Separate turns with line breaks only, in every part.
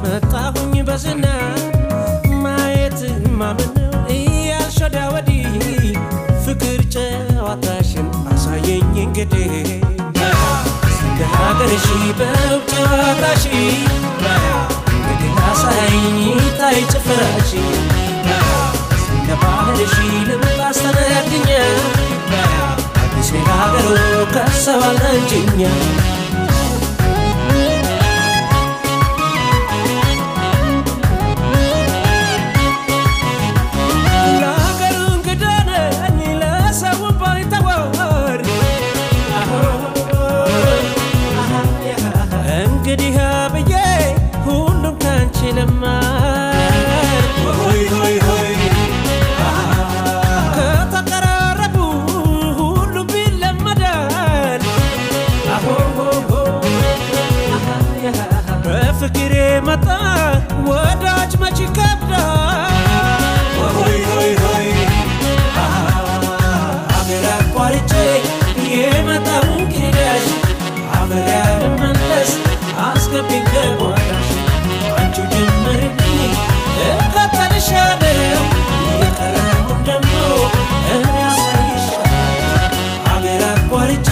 መጣሁኝ በዝና ማየት ማመነው እያልሾዳ ወዲህ ፍቅር ጨዋታሽን አሳየኝ እንግዲህ እንደ ሀገርሽ በውብ ጨዋታሽ እንግዲህ አሳይኝ ታይ ጭፈራሽ እንደ ባህርሽ ልምጣ አስተናግኛ አዲስ ሀገሩ ከሰዋል አንቺኛ እንግዲህ አብዬ ሁሉም ካንቺ ለማር ሆይ ሆይ ሆይ ከተቀራረቡ ሁሉም ቢለመዳል በፍቅሬ መጣ ወዳጅ መች ይከብዳል ሆይ ሆይ ሆይ አገር አቋርጬ የመጣው እንግዳሽ አበሪያ መለስ አስገቢኝ ከጓዳሽ አንቺው ጀምርልኝ እከተልሻለሁ የቀረውን ደግሞ እኔ አሳይሻለሁ አገር አቋርጬ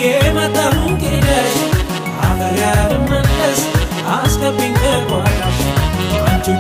የመጣሁ እንግዳሽ አገሬ ብመለስ አስገቢኝ ከጓዳሽ አንቺው